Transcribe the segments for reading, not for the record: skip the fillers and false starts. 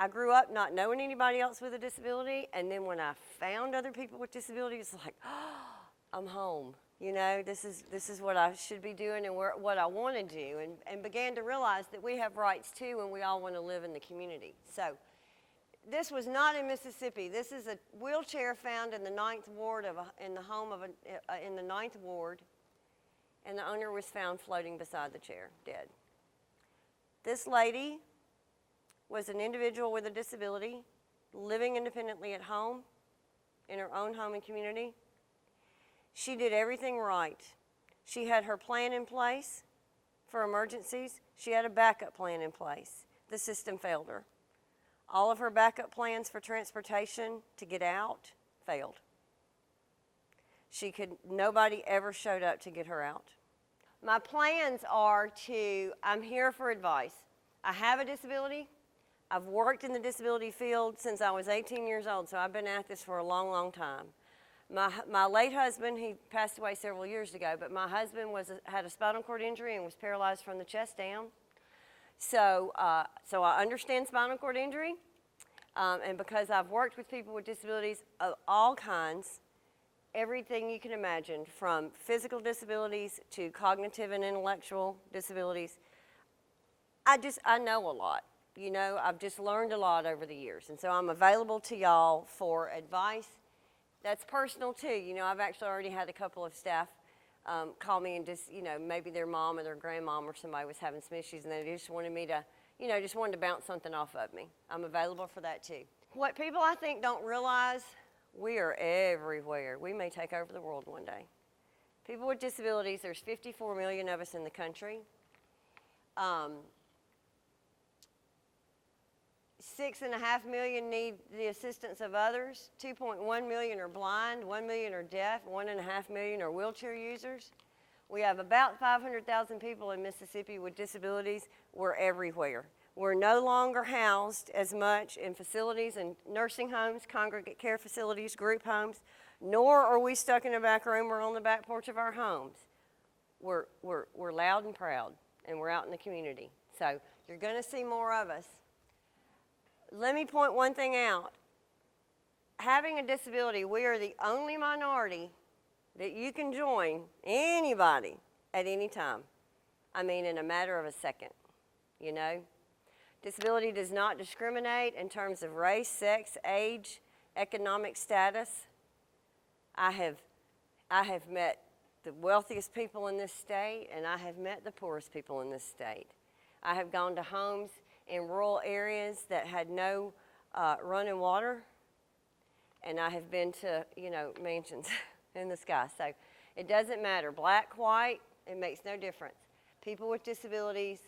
I grew up not knowing anybody else with a disability, and then when I found other people with disabilities, it's like, oh, I'm home. You know, this is what I should be doing and what I want to do, and began to realize that we have rights too, and we all want to live in the community. So this was not in Mississippi. This is a wheelchair found in the 9th Ward in the home of in the 9th Ward, and the owner was found floating beside the chair, dead. This lady was an individual with a disability, living independently at home, in her own home and community. She did everything right. She had her plan in place for emergencies. She had a backup plan in place. The system failed her. All of her backup plans for transportation to get out failed. Nobody ever showed up to get her out. My plans are I'm here for advice. I have a disability. I've worked in the disability field since I was 18 years old, so I've been at this for a long, long time. My late husband, he passed away several years ago, but my husband had a spinal cord injury and was paralyzed from the chest down. So I understand spinal cord injury, and because I've worked with people with disabilities of all kinds, everything you can imagine, from physical disabilities to cognitive and intellectual disabilities, I know a lot. You know, I've just learned a lot over the years, and so I'm available to y'all for advice. That's personal too. You know, I've actually already had a couple of staff call me and just, you know, maybe their mom or their grandmom or somebody was having some issues and they just wanted me to, you know, just wanted to bounce something off of me. I'm available for that too. What people I think don't realize, we are everywhere. We may take over the world one day. People with disabilities, there's 54 million of us in the country. 6.5 million need the assistance of others. 2.1 million are blind, 1 million are deaf, 1.5 million are wheelchair users. We have about 500,000 people in Mississippi with disabilities. We're everywhere. We're no longer housed as much in facilities and nursing homes, congregate care facilities, group homes, nor are we stuck in a back room or on the back porch of our homes. We're loud and proud, and we're out in the community. So you're going to see more of us. Let me point one thing out. Having a disability, we are the only minority that you can join anybody at any time. I mean, in a matter of a second, you know? Disability does not discriminate in terms of race, sex, age, economic status. I have met the wealthiest people in this state, and I have met the poorest people in this state. I have gone to homes in rural areas that had no running water, and I have been to, you know, mansions in the sky. So it doesn't matter, black, white, it makes no difference. People with disabilities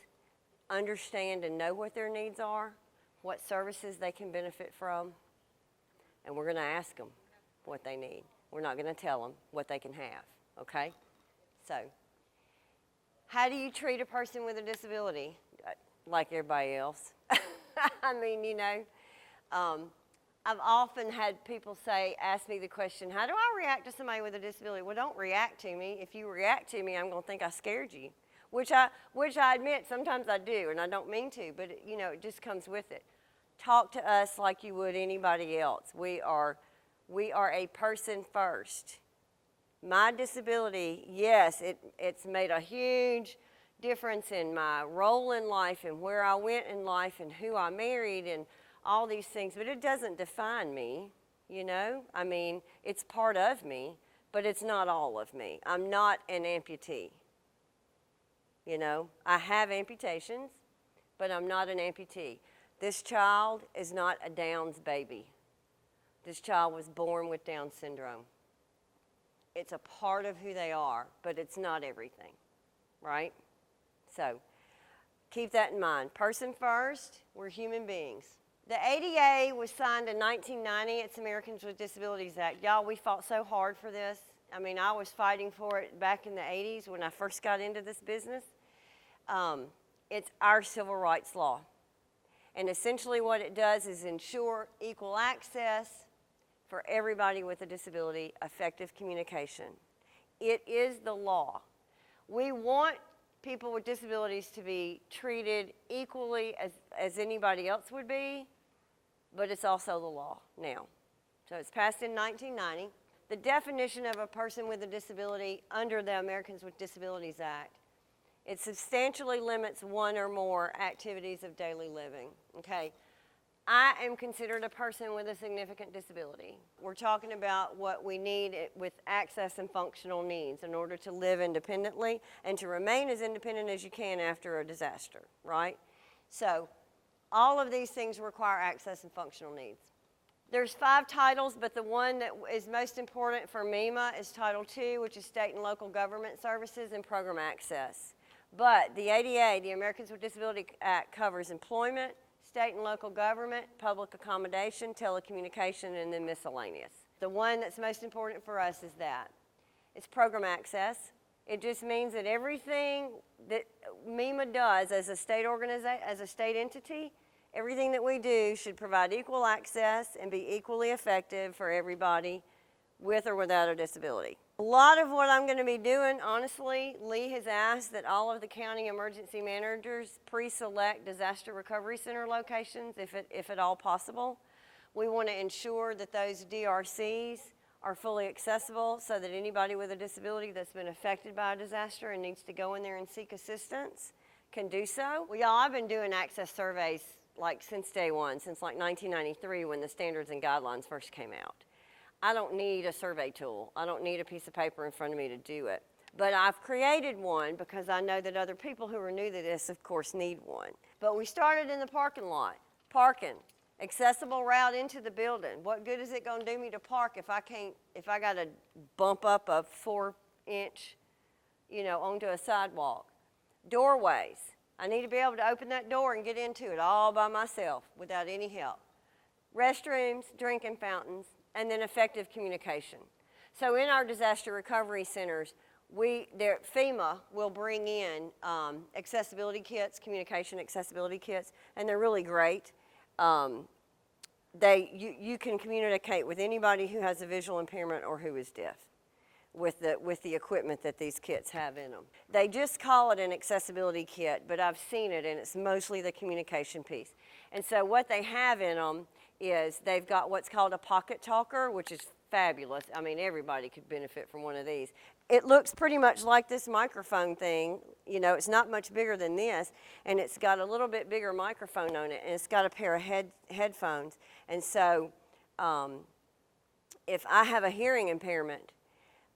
understand and know what their needs are, what services they can benefit from, and we're going to ask them what they need. We're not going to tell them what they can have, okay? So how do you treat a person with a disability? Like everybody else. I mean, you know, I've often had people ask me the question, how do I react to somebody with a disability? Well, don't react to me. If you react to me, I'm going to think I scared you, which I admit sometimes I do, and I don't mean to, but, you know, it just comes with it. Talk to us like you would anybody else. We are a person first. My disability, yes, it's made a huge difference in my role in life and where I went in life and who I married and all these things, but it doesn't define me, you know? I mean, it's part of me, but it's not all of me. I'm not an amputee, you know? I have amputations, but I'm not an amputee. This child is not a Down's baby. This child was born with Down syndrome. It's a part of who they are, but it's not everything, right? So keep that in mind. Person first, we're human beings. The ADA was signed in 1990. It's Americans with Disabilities Act. Y'all, we fought so hard for this. I mean, I was fighting for it back in the 80s when I first got into this business. It's our civil rights law. And essentially what it does is ensure equal access for everybody with a disability, effective communication. It is the law. We want people with disabilities to be treated equally as anybody else would be, but it's also the law now. So it's passed in 1990. The definition of a person with a disability under the Americans with Disabilities Act, it substantially limits one or more activities of daily living, okay? I am considered a person with a significant disability. We're talking about what we need with access and functional needs in order to live independently and to remain as independent as you can after a disaster, right? So all of these things require access and functional needs. There's 5 titles, but the one that is most important for MEMA is Title II, which is State and Local Government Services and Program Access. But the ADA, the Americans with Disabilities Act, covers employment, state and local government, public accommodation, telecommunication, and then miscellaneous. The one that's most important for us is that. It's program access. It just means that everything that MEMA does as a state organization, as a state entity, everything that we do should provide equal access and be equally effective for everybody with or without a disability. A lot of what I'm going to be doing, honestly, Lee has asked that all of the county emergency managers pre-select disaster recovery center locations if at all possible. We want to ensure that those DRCs are fully accessible so that anybody with a disability that's been affected by a disaster and needs to go in there and seek assistance can do so. I've been doing access surveys like since day one, since like 1993 when the standards and guidelines first came out. I don't need a survey tool. I don't need a piece of paper in front of me to do it. But I've created one because I know that other people who are new to this, of course, need one. But we started in the parking lot. Parking, accessible route into the building. What good is it going to do me to park if I got to bump up a 4-inch, onto a sidewalk? Doorways. I need to be able to open that door and get into it all by myself without any help. Restrooms, drinking fountains, and then effective communication. So in our disaster recovery centers, FEMA will bring in accessibility kits, communication accessibility kits, and they're really great. You can communicate with anybody who has a visual impairment or who is deaf with the equipment that these kits have in them. They just call it an accessibility kit, but I've seen it, and it's mostly the communication piece. And so what they have in them is they've got what's called a pocket talker, which is fabulous. I mean, everybody could benefit from one of these. It looks pretty much like this microphone thing. It's not much bigger than this, and it's got a little bit bigger microphone on it, and it's got a pair of headphones. And so if I have a hearing impairment,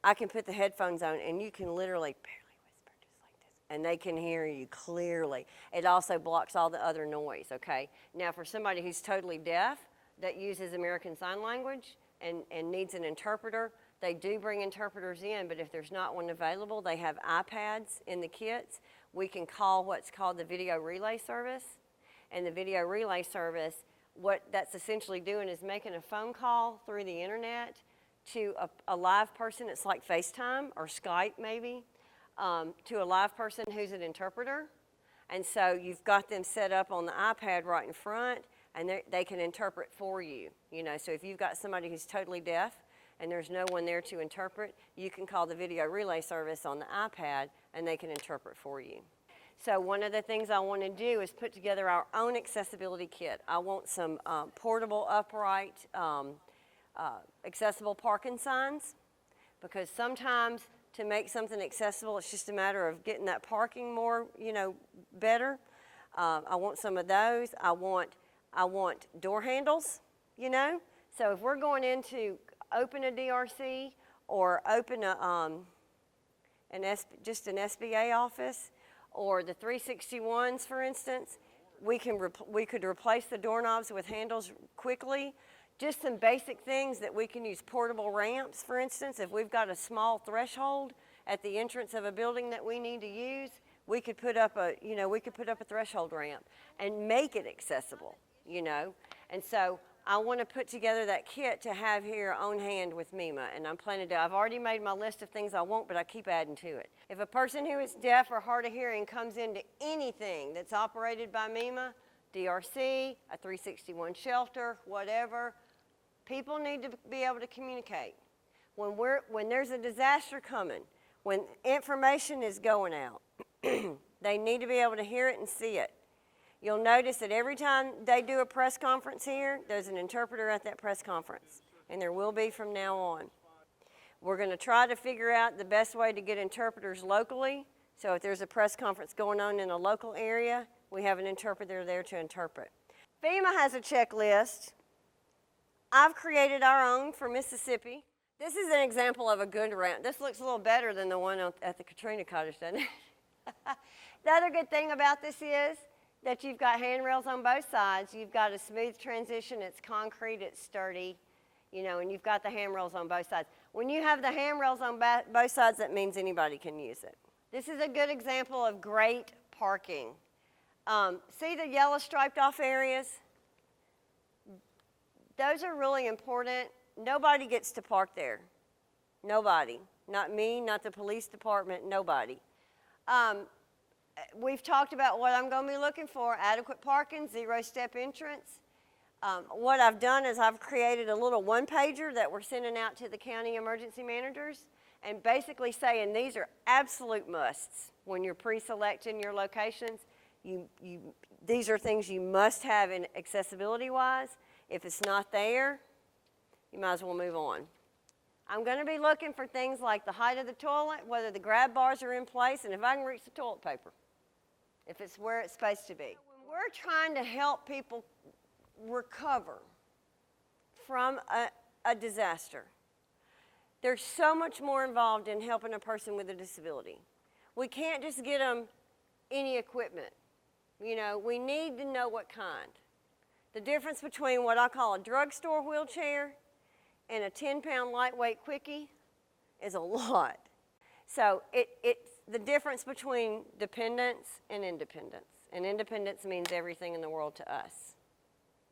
I can put the headphones on, and you can literally barely whisper just like this, and they can hear you clearly. It also blocks all the other noise, okay? Now, for somebody who's totally deaf that uses American Sign Language and needs an interpreter, they do bring interpreters in, but if there's not one available, they have iPads in the kits. We can call what's called the video relay service, and the video relay service, what that's essentially doing is making a phone call through the internet to a live person. It's like FaceTime or Skype maybe, to a live person who's an interpreter. And so you've got them set up on the iPad right in front, and they can interpret for you. So if you've got somebody who's totally deaf and there's no one there to interpret, you can call the video relay service on the iPad, and they can interpret for you. So one of the things I want to do is put together our own accessibility kit. I want some portable upright accessible parking signs, because sometimes to make something accessible, it's just a matter of getting that parking more, better. I want some of those. I want door handles, So if we're going in to open a DRC or open just an SBA office, or the 361s, for instance, we could replace the doorknobs with handles quickly. Just some basic things that we can use. Portable ramps, for instance. If we've got a small threshold at the entrance of a building that we need to use, we could put up a threshold ramp and make it accessible, And so I want to put together that kit to have here on hand with MEMA, and I'm planning to. I've already made my list of things I want, but I keep adding to it. If a person who is deaf or hard of hearing comes into anything that's operated by MEMA, DRC, a 361 shelter, whatever, people need to be able to communicate. When there's a disaster coming, when information is going out, they need to be able to hear it and see it. You'll notice that every time they do a press conference here, there's an interpreter at that press conference, and there will be from now on. We're going to try to figure out the best way to get interpreters locally, so if there's a press conference going on in a local area, we have an interpreter there to interpret. FEMA has a checklist. I've created our own for Mississippi. This is an example of a good ramp. This looks a little better than the one at the Katrina Cottage, doesn't it? The other good thing about this is that you've got handrails on both sides. You've got a smooth transition. It's concrete. It's sturdy, you know, and you've got the handrails on both sides. When you have the handrails on both sides, that means anybody can use it. This is a good example of great parking. See the yellow striped off areas? Those are really important. Nobody gets to park there. Nobody. Not me, not the police department, nobody. We've talked about what I'm going to be looking for: adequate parking, zero-step entrance. What I've done is I've created a little one-pager that we're sending out to the county emergency managers, and basically saying these are absolute musts when you're pre-selecting your locations. These are things you must have in accessibility-wise. If it's not there, you might as well move on. I'm going to be looking for things like the height of the toilet, whether the grab bars are in place, and if I can reach the toilet paper, if it's where it's supposed to be. When we're trying to help people recover from a disaster, there's so much more involved in helping a person with a disability. We can't just get them any equipment. You know, we need to know what kind. The difference between what I call a drugstore wheelchair and a 10-pound lightweight quickie is a lot. So it's the difference between dependence and independence. And independence means everything in the world to us,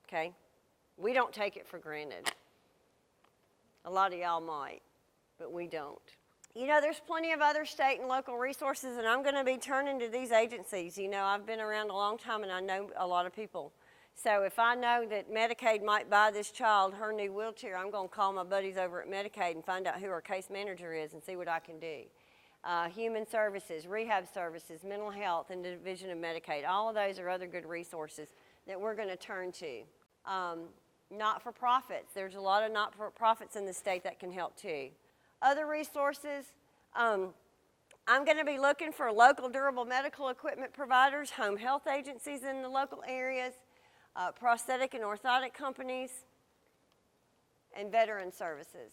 okay? We don't take it for granted. A lot of y'all might, but we don't. You know, there's plenty of other state and local resources, and I'm going to be turning to these agencies. You know, I've been around a long time, and I know a lot of people. So if I know that Medicaid might buy this child her new wheelchair, I'm going to call my buddies over at Medicaid and find out who our case manager is and see what I can do. Human services, rehab services, mental health, and the Division of Medicaid. All of those are other good resources that we're going to turn to. Not-for-profits. There's a lot of not-for-profits in the state that can help too. Other resources, I'm going to be looking for local durable medical equipment providers, home health agencies in the local areas, prosthetic and orthotic companies, and veteran services.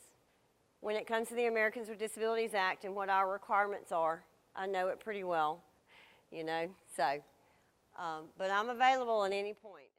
When it comes to the Americans with Disabilities Act and what our requirements are, I know it pretty well, you know, so, but I'm available at any point.